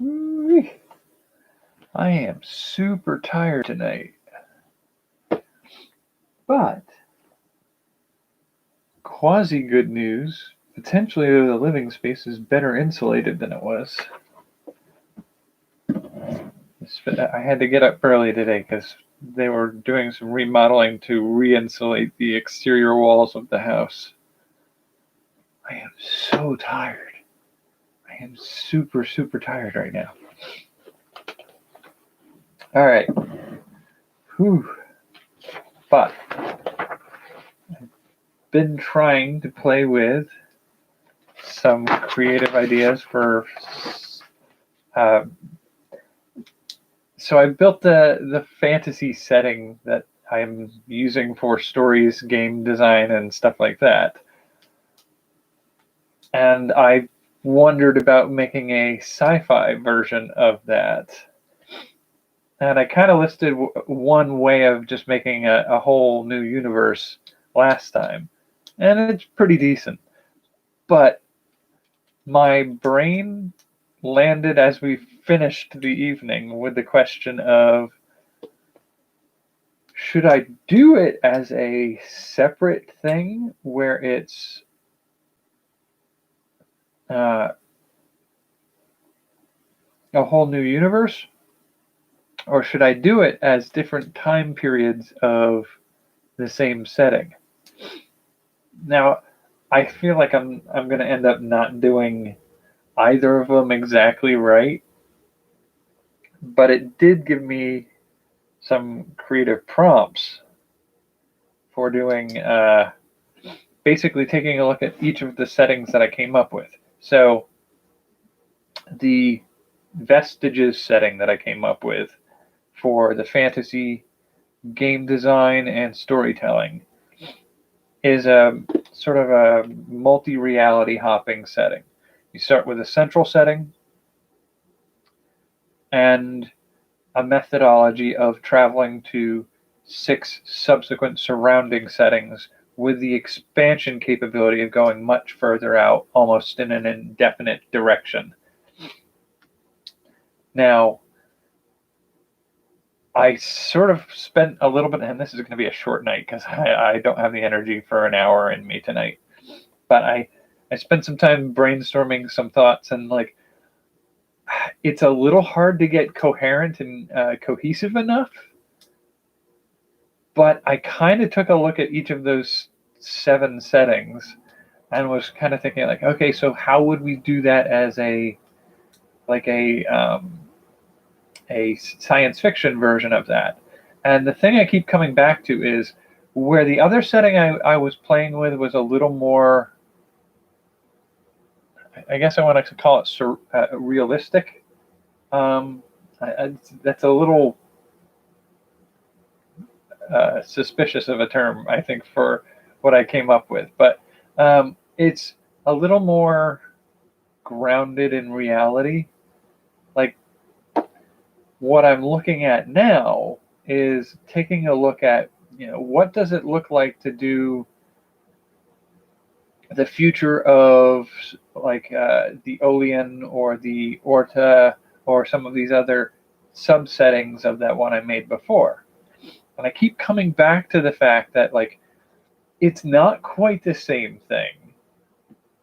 I am super tired tonight. But quasi good news, potentially the living space is better insulated than it was. I had to get up early today because they were doing some remodeling to re-insulate the exterior walls of the house. I am so tired. I am super, super tired right now. All right. Whew. But I've been trying to play with some creative ideas for. So I built the fantasy setting that I'm using for stories, game design, and stuff like that. And I wondered about making a sci-fi version of that. And I kind of listed one way of just making a whole new universe last time. And it's pretty decent. But my brain landed as we finished the evening with the question of, should I do it as a separate thing where it's a whole new universe? Or should I do it as different time periods of the same setting? Now, I feel like I'm going to end up not doing either of them exactly right, but it did give me some creative prompts for doing basically taking a look at each of the settings that I came up with. So the vestiges setting that I came up with for the fantasy, game design, and storytelling is a sort of a multi-reality hopping setting. You start with a central setting and a methodology of traveling to 6 subsequent surrounding settings with the expansion capability of going much further out, almost in an indefinite direction. Now, I sort of spent a little bit, and this is going to be a short night because I don't have the energy for an hour in me tonight, but I spent some time brainstorming some thoughts, and like, it's a little hard to get coherent and cohesive enough, but I kind of took a look at each of those 7 settings and was kind of thinking like, okay, so how would we do that as a science fiction version of that? And the thing I keep coming back to is where the other setting I was playing with was a little more, I guess I want to call it realistic. That's a little suspicious of a term, I think, for what I came up with. But it's a little more grounded in reality. Like, what I'm looking at now is taking a look at, what does it look like to do the future of like the Olean or the Orta or some of these other subsettings of that one I made before. And I keep coming back to the fact that like it's not quite the same thing.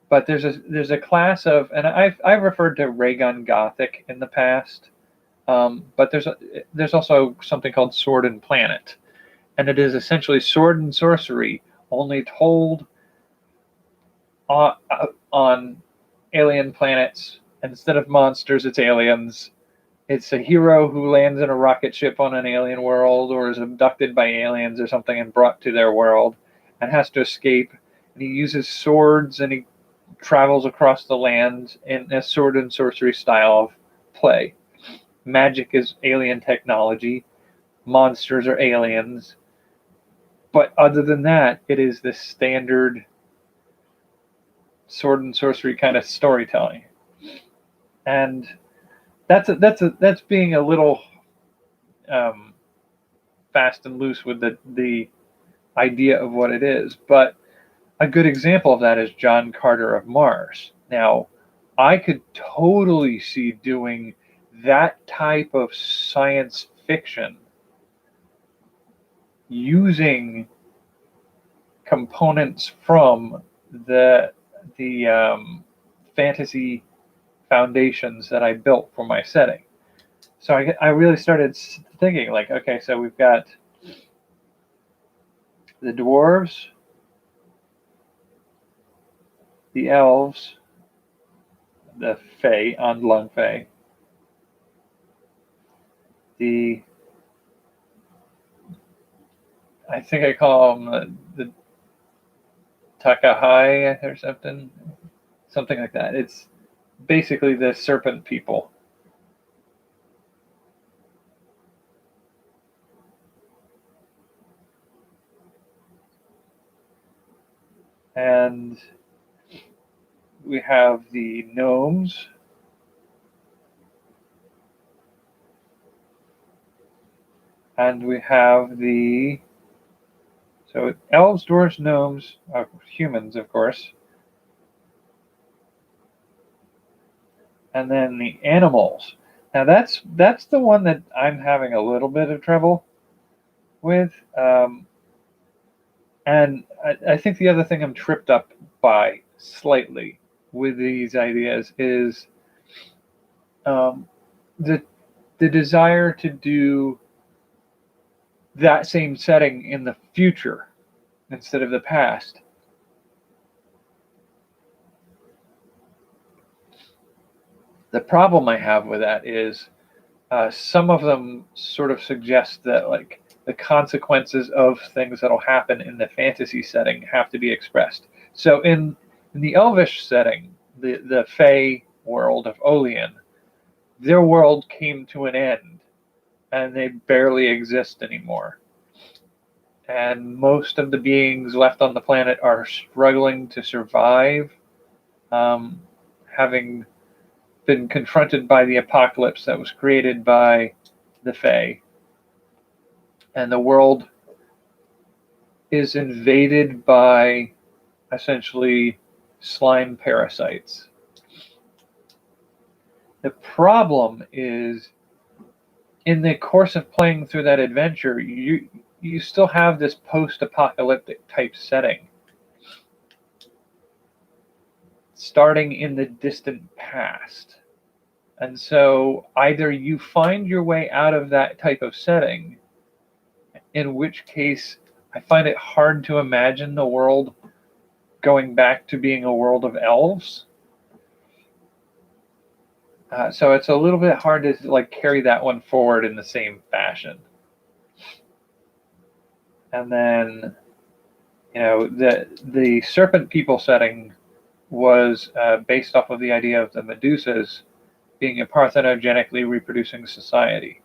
But there's a class of, and I've referred to ray gun gothic in the past, but there's also something called Sword and Planet, and it is essentially sword and sorcery only told on alien planets. And instead of monsters, it's aliens. It's a hero who lands in a rocket ship on an alien world or is abducted by aliens or something and brought to their world and has to escape. And he uses swords and he travels across the land in a sword and sorcery style of play. Magic is alien technology. Monsters are aliens. But other than that, it is the standard sword and sorcery kind of storytelling. And that's being a little fast and loose with the idea of what it is. But a good example of that is John Carter of Mars. Now, I could totally see doing that type of science fiction using components from the fantasy foundations that I built for my setting. So I really started thinking, like, okay, so we've got the dwarves, the elves, the fae, Andlung fae, I think I call them the Takahai or something like that. It's basically the Serpent People. And we have the gnomes. And we have so elves, dwarves, gnomes, humans, of course. And then the animals. Now that's the one that I'm having a little bit of trouble with. And I think the other thing I'm tripped up by slightly with these ideas is the desire to do that same setting in the future instead of the past. The problem I have with that is some of them sort of suggest that, like, the consequences of things that'll happen in the fantasy setting have to be expressed. So in the elvish setting, the Fae world of Olian, their world came to an end and they barely exist anymore. And most of the beings left on the planet are struggling to survive, having been confronted by the apocalypse that was created by the Fae. And the world is invaded by essentially slime parasites. The problem is, in the course of playing through that adventure, you still have this post-apocalyptic type setting, starting in the distant past. And so either you find your way out of that type of setting, in which case I find it hard to imagine the world going back to being a world of elves. So it's a little bit hard to, like, carry that one forward in the same fashion. And then, the Serpent People setting was based off of the idea of the Medusas being a parthenogenically reproducing society.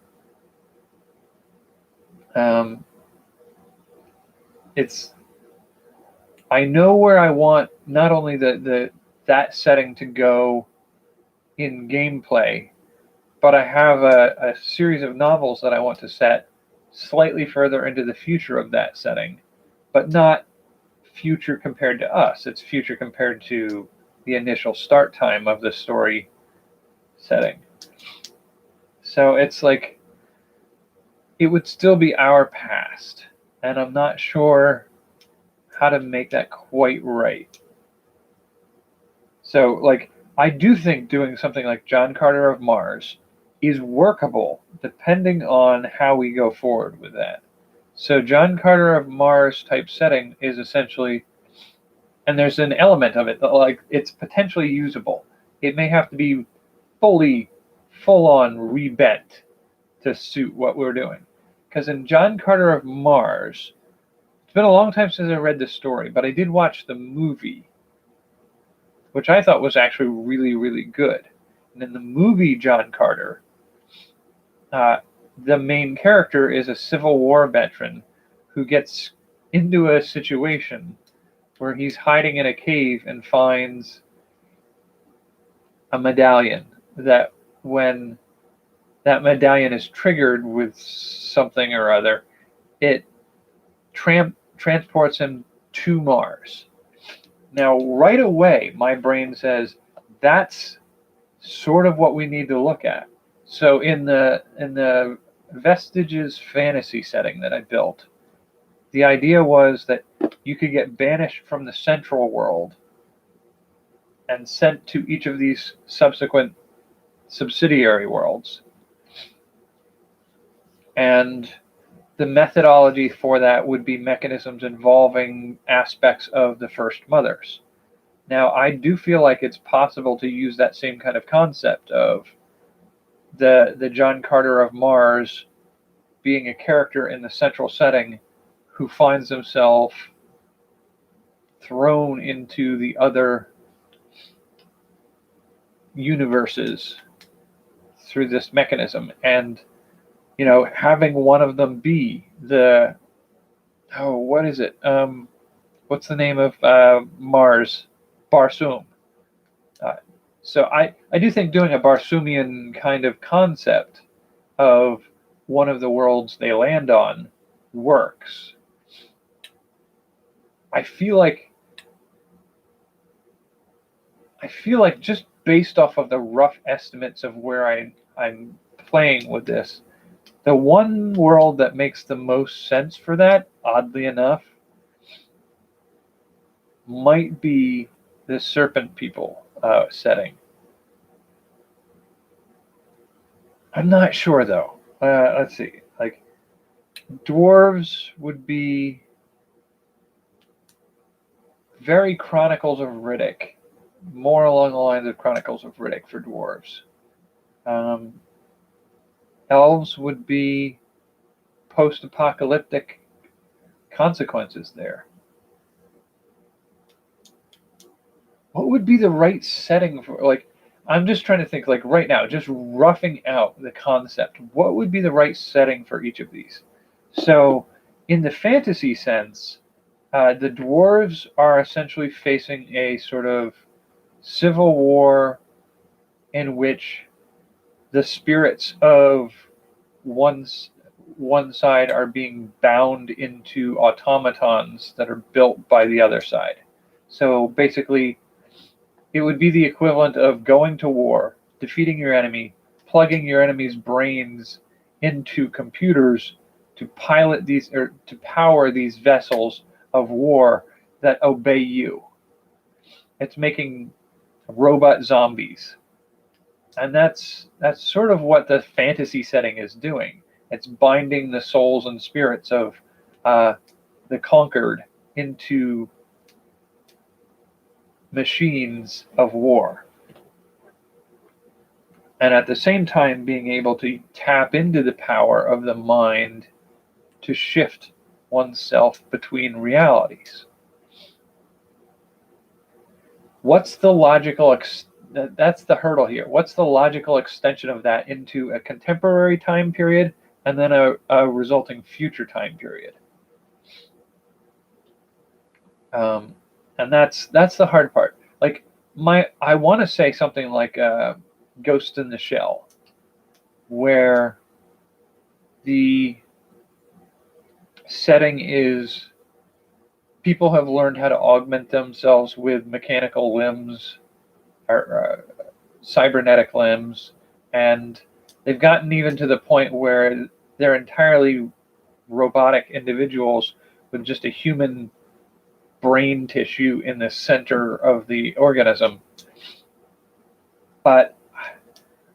I know where I want not only that setting to go in gameplay, but I have a series of novels that I want to set slightly further into the future of that setting, but not future compared to us. It's future compared to the initial start time of the story setting. So it's like, it would still be our past, and I'm not sure how to make that quite right. So, like, I do think doing something like John Carter of Mars is workable, depending on how we go forward with that. So John Carter of Mars type setting is essentially, and there's an element of it that, like, it's potentially usable. It may have to be full on rebent to suit what we're doing. Because in John Carter of Mars, it's been a long time since I read the story, but I did watch the movie, which I thought was actually really, really good. And in the movie John Carter, the main character is a Civil War veteran who gets into a situation where he's hiding in a cave and finds a medallion that, when that medallion is triggered with something or other, it transports him to Mars. Now, right away, my brain says that's sort of what we need to look at. So in the Vestiges fantasy setting that I built, the idea was that you could get banished from the central world and sent to each of these subsequent subsidiary worlds. And the methodology for that would be mechanisms involving aspects of the first mothers. Now, I do feel like it's possible to use that same kind of concept of the John Carter of Mars being a character in the central setting who finds himself thrown into the other universes through this mechanism, and having one of them be the what is it? What's the name of Mars? Barsoom. Uh, so I do think doing a Barsoomian kind of concept of one of the worlds they land on works. I feel like just based off of the rough estimates of where I'm playing with this, the one world that makes the most sense for that, oddly enough, might be the Serpent People setting. I'm not sure though. Let's see. Like dwarves would be very Chronicles of Riddick, more along the lines of Chronicles of Riddick for dwarves. Elves would be post-apocalyptic consequences there. What would be the right setting for, like, I'm just trying to think, like, right now, just roughing out the concept, what would be the right setting for each of these? So, in the fantasy sense, the dwarves are essentially facing a sort of civil war in which the spirits of one side are being bound into automatons that are built by the other side. So basically, it would be the equivalent of going to war, defeating your enemy, plugging your enemy's brains into computers to pilot these or to power these vessels of war that obey you. It's making robot zombies. And that's sort of what the fantasy setting is doing. It's binding the souls and spirits of the conquered into machines of war. And at the same time being able to tap into the power of the mind to shift oneself between realities. What's the logical that's the hurdle here. What's the logical extension of that into a contemporary time period and then a resulting future time period? And that's the hard part. Like I want to say something like Ghost in the Shell, where the setting is people have learned how to augment themselves with mechanical limbs or cybernetic limbs, and they've gotten even to the point where they're entirely robotic individuals with just a human brain tissue in the center of the organism. But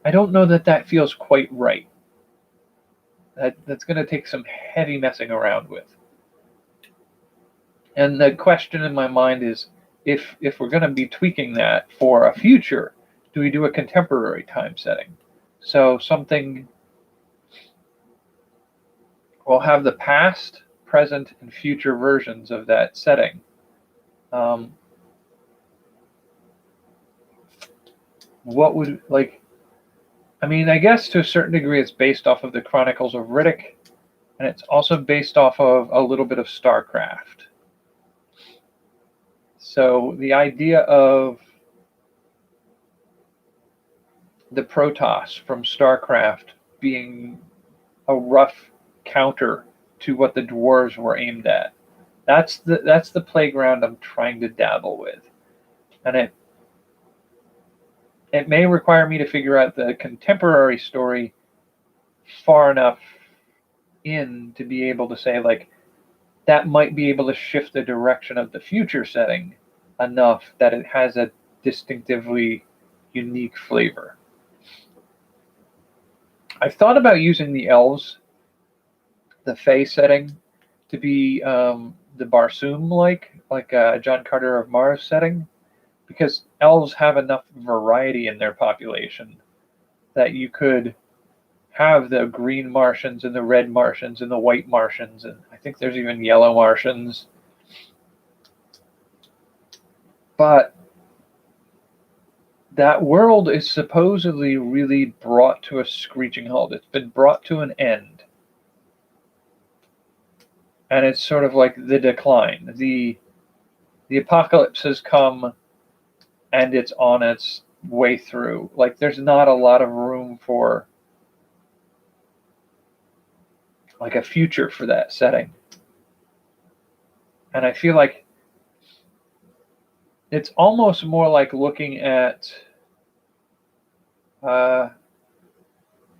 I don't know that feels quite right. That's going to take some heavy messing around with. And the question in my mind is, if we're going to be tweaking that for a future, do we do a contemporary time setting? So something will have the past, present, and future versions of that setting. What would, like, I mean, I guess to a certain degree it's based off of the Chronicles of Riddick, and it's also based off of a little bit of StarCraft. So the idea of the Protoss from StarCraft being a rough counter to what the dwarves were aimed at. That's the playground I'm trying to dabble with. And it may require me to figure out the contemporary story far enough in to be able to say, like, that might be able to shift the direction of the future setting enough that it has a distinctively unique flavor. I've thought about using the elves, the Fae setting, to be the Barsoom like a John Carter of Mars setting, because elves have enough variety in their population that you could have the green Martians and the red Martians and the white Martians, and I think there's even yellow Martians. But that world is supposedly really brought to a screeching halt. It's been brought to an end. And it's sort of like the decline. The apocalypse has come and it's on its way through. Like, there's not a lot of room for like a future for that setting. And I feel like it's almost more like looking at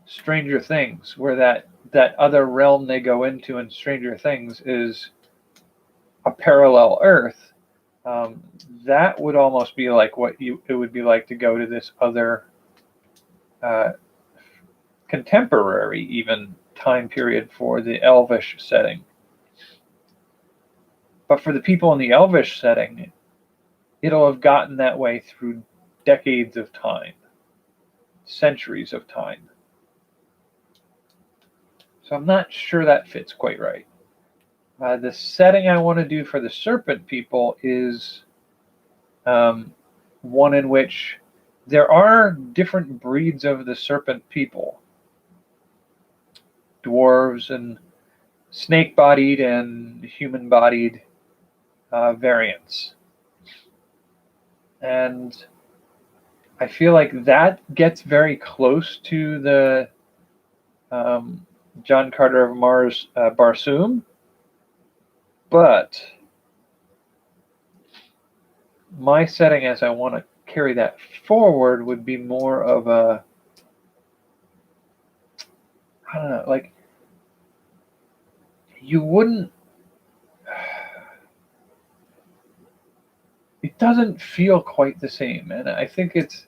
Stranger Things, where that other realm they go into in Stranger Things is a parallel Earth. That would almost be like it would be like to go to this other contemporary even time period for the Elvish setting. But for the people in the Elvish setting, it'll have gotten that way through decades of time, centuries of time. So I'm not sure that fits quite right. The setting I want to do for the Serpent People is one in which there are different breeds of the Serpent People. Dwarves and snake-bodied and human-bodied variants. And I feel like that gets very close to the John Carter of Mars Barsoom, but my setting as I want to carry that forward would be more of a, I don't know, like, you wouldn't, it doesn't feel quite the same. And I think it's,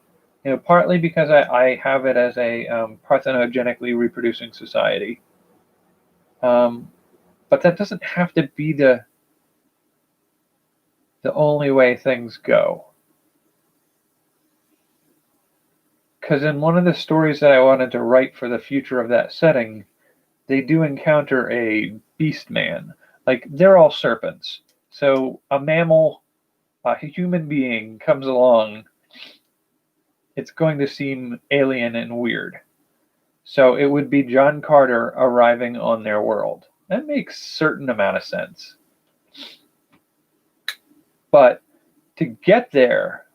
partly because I have it as a parthenogenically reproducing society. But that doesn't have to be the only way things go. Because in one of the stories that I wanted to write for the future of that setting, they do encounter a beast man. Like, they're all serpents. So a mammal, a human being comes along, it's going to seem alien and weird. So it would be John Carter arriving on their world. That makes a certain amount of sense. But to get there,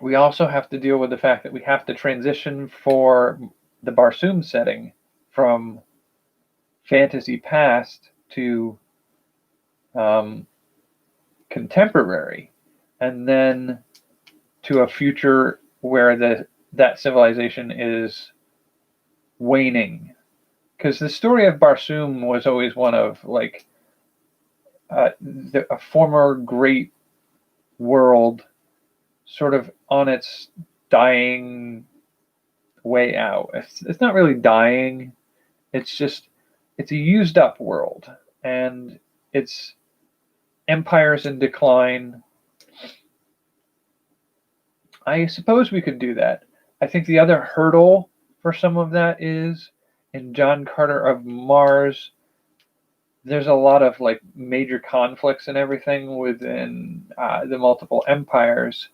we also have to deal with the fact that we have to transition for the Barsoom setting from fantasy past to contemporary, and then to a future where that civilization is waning. Because the story of Barsoom was always one of, like, a former great world sort of on its dying way out. It's not really dying. It's a used up world, and it's empires in decline. I suppose we could do that. I think the other hurdle for some of that is in John Carter of Mars, there's a lot of like major conflicts and everything within the multiple empires.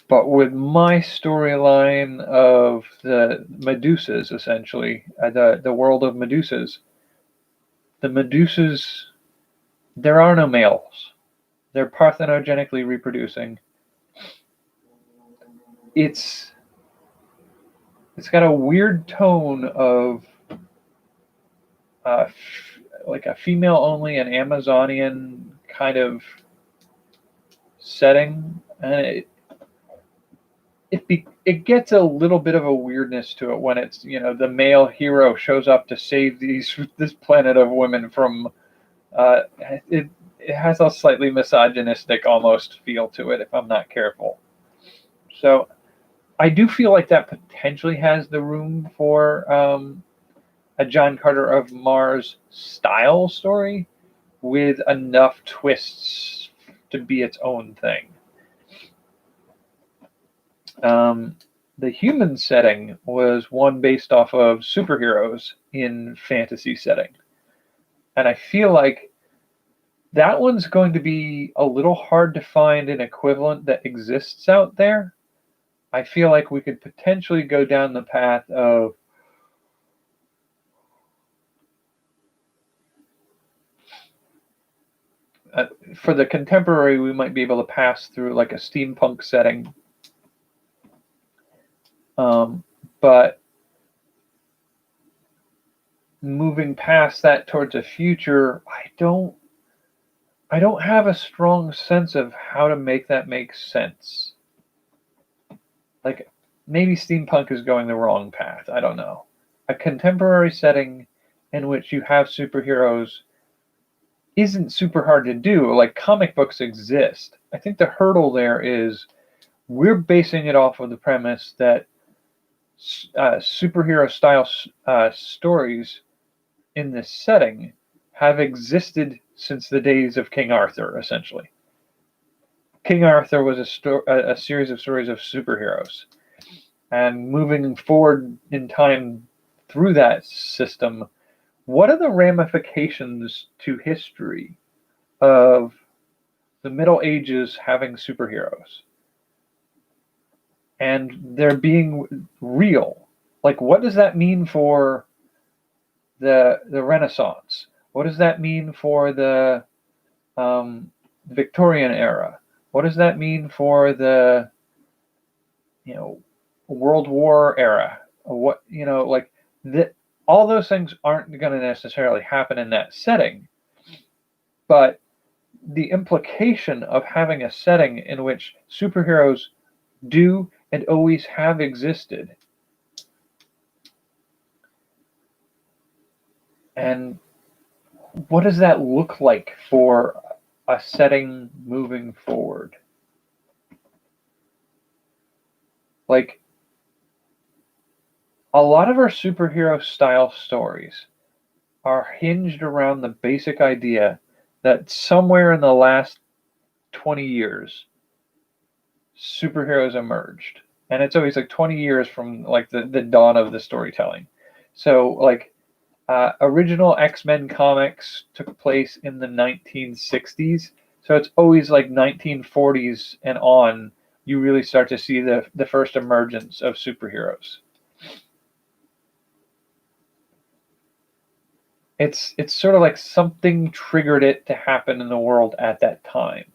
But with my storyline of the Medusas, essentially, the world of Medusas, the Medusas, there are no males. They're parthenogenically reproducing. It's got a weird tone of like a female only and Amazonian kind of setting, and it gets a little bit of a weirdness to it when it's, the male hero shows up to save this planet of women from it has a slightly misogynistic almost feel to it if I'm not careful. So I do feel like that potentially has the room for a John Carter of Mars style story with enough twists to be its own thing. The human setting was one based off of superheroes in fantasy setting. And I feel like that one's going to be a little hard to find an equivalent that exists out there. I feel like we could potentially go down the path of for the contemporary, we might be able to pass through like a steampunk setting. But moving past that towards a future, I don't have a strong sense of how to make that make sense. Like, maybe steampunk is going the wrong path. I don't know. A contemporary setting in which you have superheroes isn't super hard to do. Like, comic books exist. I think the hurdle there is we're basing it off of the premise that superhero style stories in this setting have existed since the days of King Arthur, essentially. King Arthur was a series of stories of superheroes. And moving forward in time through that system, what are the ramifications to history of the Middle Ages having superheroes? And they're being real. Like, what does that mean for the Renaissance? What does that mean for the Victorian era? What does that mean for the World War era? What all those things aren't going to necessarily happen in that setting, but the implication of having a setting in which superheroes do and always have existed, and what does that look like for a setting moving forward? Like, a lot of our superhero style stories are hinged around the basic idea that somewhere in the last 20 years, superheroes emerged. And it's always like 20 years from like the dawn of the storytelling. So like original X-Men comics took place in the 1960s. So it's always like 1940s and on, you really start to see the first emergence of superheroes. It's sort of like something triggered it to happen in the world at that time.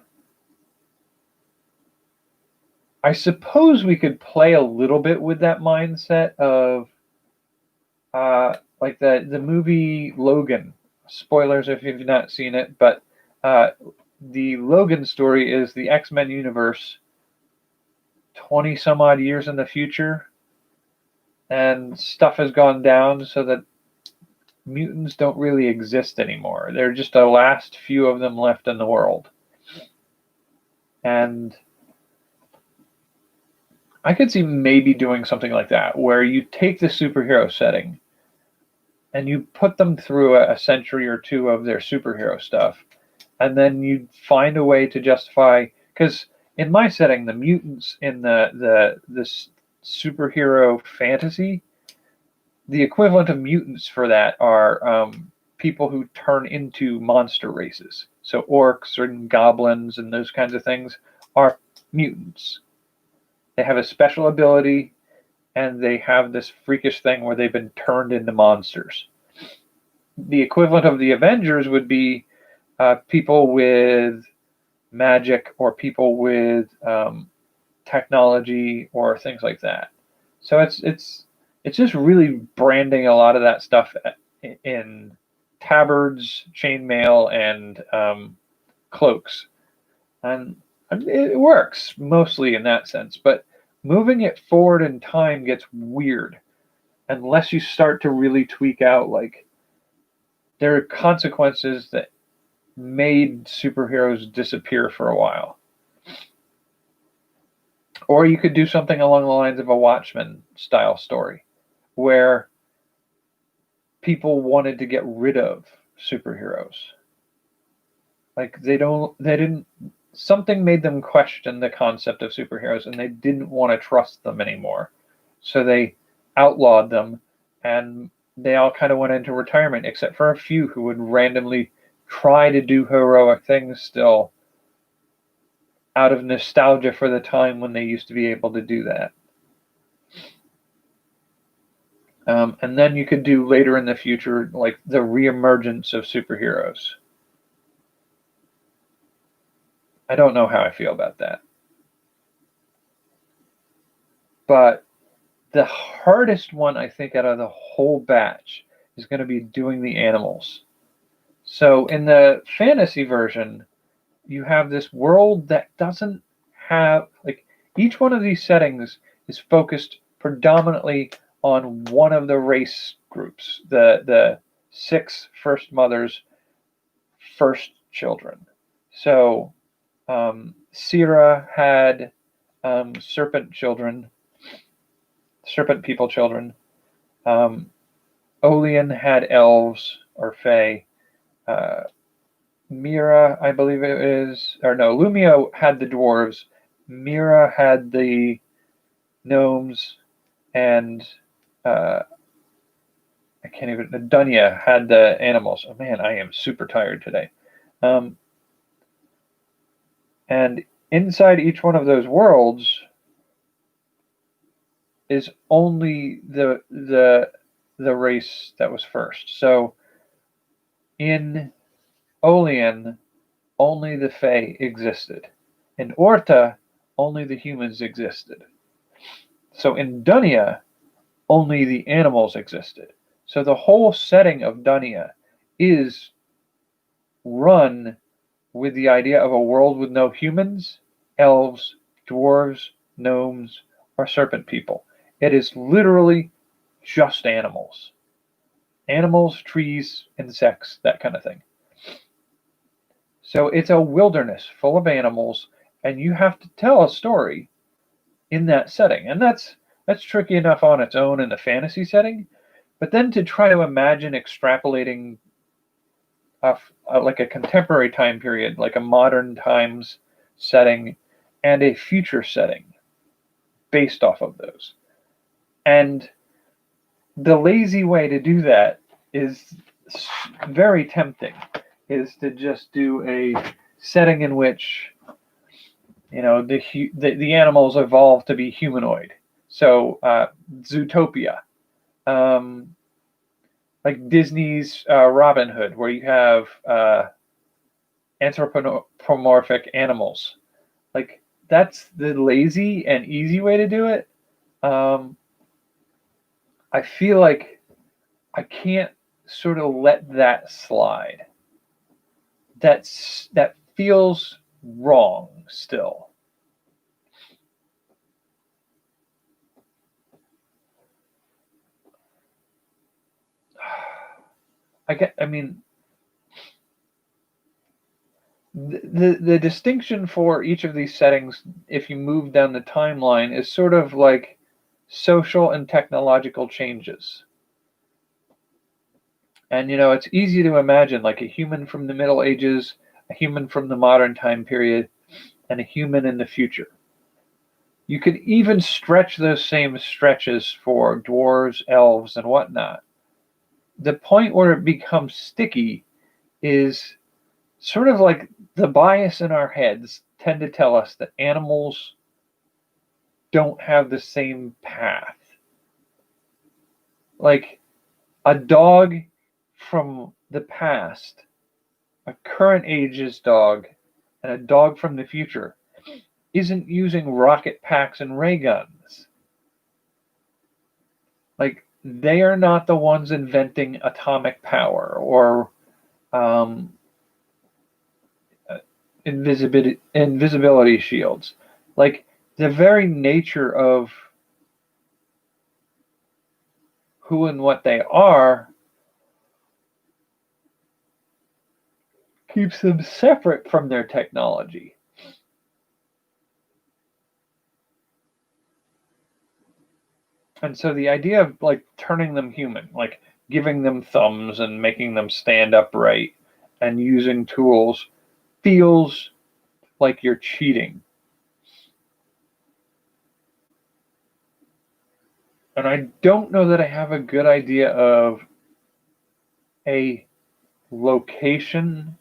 I suppose we could play a little bit with that mindset of like the movie Logan. Spoilers if you've not seen it, but the Logan story is the X-Men universe 20 some odd years in the future, and stuff has gone down so that mutants don't really exist anymore. They're just the last few of them left in the world. And I could see maybe doing something like that, where you take the superhero setting and you put them through a century or two of their superhero stuff, and then you find a way to justify, because in my setting, the mutants in this superhero fantasy, the equivalent of mutants for that are people who turn into monster races. So orcs and goblins and those kinds of things are mutants. They have a special ability, and they have this freakish thing where they've been turned into monsters. The equivalent of the Avengers would be people with magic or people with technology or things like that. So it's just really branding a lot of that stuff in tabards, chainmail, and cloaks. And it works mostly in that sense, but moving it forward in time gets weird unless you start to really tweak out, like, there are consequences that made superheroes disappear for a while. Or you could do something along the lines of a Watchmen style story where people wanted to get rid of superheroes. Like they didn't, something made them question the concept of superheroes and they didn't want to trust them anymore. So they outlawed them and they all kind of went into retirement, except for a few who would randomly try to do heroic things still out of nostalgia for the time when they used to be able to do that. And then you could do later in the future, like the reemergence of superheroes. I don't know how I feel about that. But the hardest one, I think, out of the whole batch is going to be doing the animals. So in the fantasy version, you have this world that doesn't have, like, each one of these settings is focused predominantly on one of the race groups, the 6 first mothers' first children. So Sira had serpent people children. Olian had elves or fae. Mira, I believe it is, or no, Lumia had the dwarves. Mira had the gnomes, and I can't even. Dunya had the animals. Oh man, I am super tired today. And inside each one of those worlds is only the race that was first. So in Olian, only the Fae existed. In Orta, only the humans existed. So in Dunya, only the animals existed. So the whole setting of Dunya is run with the idea of a world with no humans, elves, dwarves, gnomes, or serpent people. It is literally just animals. Animals, trees, insects, that kind of thing. So it's a wilderness full of animals, and you have to tell a story in that setting. And that's tricky enough on its own in the fantasy setting, but then to try to imagine extrapolating like a contemporary time period, like a modern times setting and a future setting based off of those. And the lazy way to do that is very tempting, is to just do a setting in which, you know, the animals evolve to be humanoid. So Zootopia, like Disney's Robin Hood, where you have anthropomorphic animals. Like, that's the lazy and easy way to do it. I feel like I can't sort of let that slide. That feels wrong still. I mean, the distinction for each of these settings, if you move down the timeline, is sort of like social and technological changes. And, you know, it's easy to imagine like a human from the Middle Ages, a human from the modern time period, and a human in the future. You could even stretch those same stretches for dwarves, elves, and whatnot. The point where it becomes sticky is sort of like the bias in our heads tend to tell us that animals don't have the same path. Like a dog from the past, a current age's dog, and a dog from the future isn't using rocket packs and ray guns. Like, they are not the ones inventing atomic power or invisibility shields. Like, the very nature of who and what they are keeps them separate from their technology. And so the idea of like turning them human, like giving them thumbs and making them stand upright and using tools, feels like you're cheating. And I don't know that I have a good idea of a location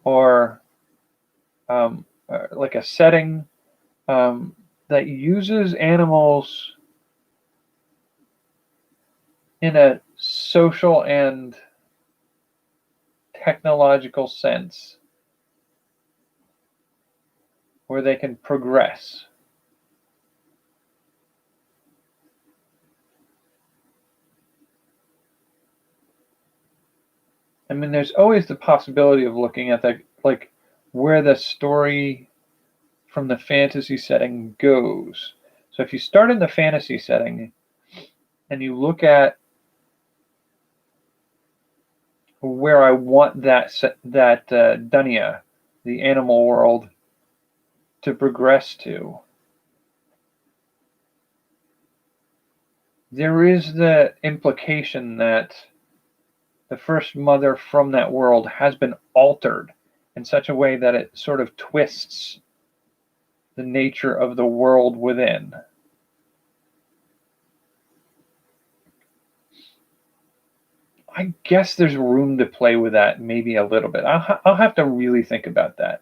or like a setting that uses animals in a social and technological sense where they can progress. I mean, there's always the possibility of looking at the, like, where the story from the fantasy setting goes. So if you start in the fantasy setting and you look at where I want that Dunya, the animal world, to progress to, there is the implication that the first mother from that world has been altered in such a way that it sort of twists the nature of the world within. I guess there's room to play with that maybe a little bit. I'll have to really think about that.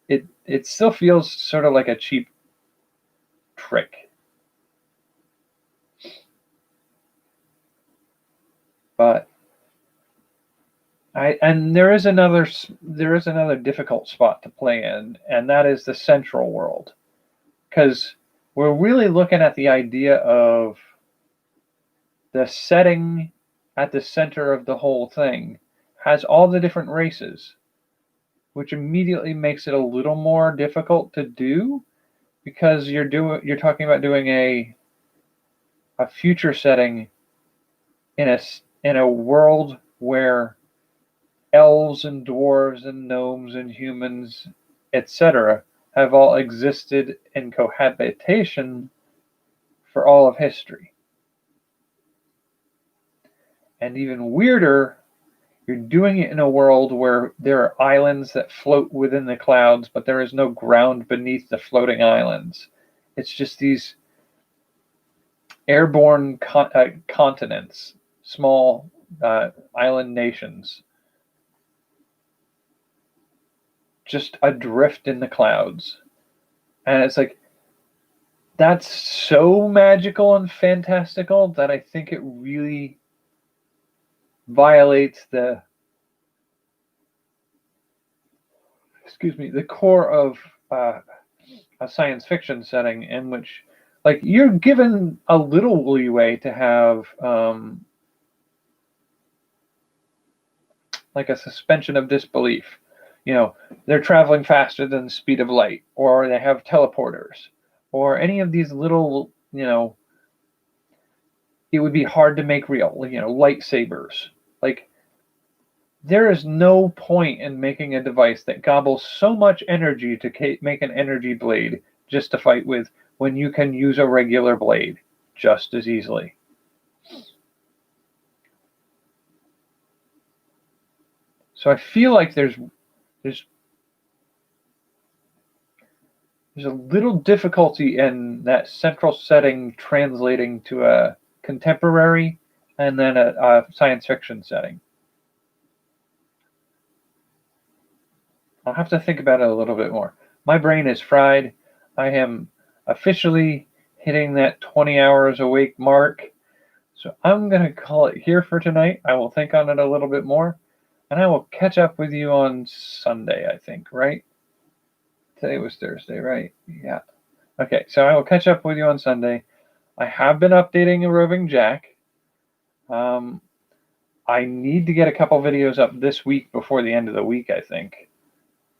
It still feels sort of like a cheap trick. But there is another difficult spot to play in, and that is the central world. Because we're really looking at the idea of the setting at the center of the whole thing has all the different races, which immediately makes it a little more difficult to do, because you're talking about doing a future setting in a world where elves and dwarves and gnomes and humans, etc., have all existed in cohabitation for all of history. And even weirder, you're doing it in a world where there are islands that float within the clouds, but there is no ground beneath the floating islands. It's just these airborne continents, small island nations, just adrift in the clouds. And it's like, that's so magical and fantastical that I think it really violates the core of a science fiction setting, in which, like, you're given a little leeway to have like a suspension of disbelief. You know, they're traveling faster than the speed of light, or they have teleporters, or any of these little, it would be hard to make real, lightsabers. Like, there is no point in making a device that gobbles so much energy to make an energy blade just to fight with, when you can use a regular blade just as easily. So I feel like there's a little difficulty in that central setting translating to a contemporary and then a science fiction setting. I'll have to think about it a little bit more. My brain is fried. I am officially hitting that 20 hours a week mark. So I'm going to call it here for tonight. I will think on it a little bit more, and I will catch up with you on Sunday, I think, right? Today was Thursday, right? Yeah. Okay, so I will catch up with you on Sunday. I have been updating a roving Jack. I need to get a couple videos up this week before the end of the week, I think.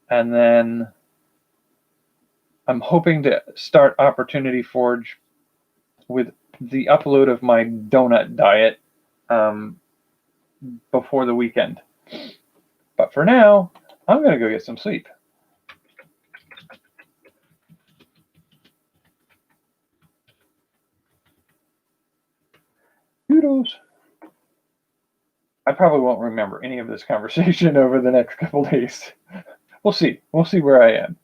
And then I'm hoping to start Opportunity Forge with the upload of my donut diet before the weekend. But for now, I'm going to go get some sleep. Doodles. I probably won't remember any of this conversation over the next couple days. We'll see. We'll see where I am.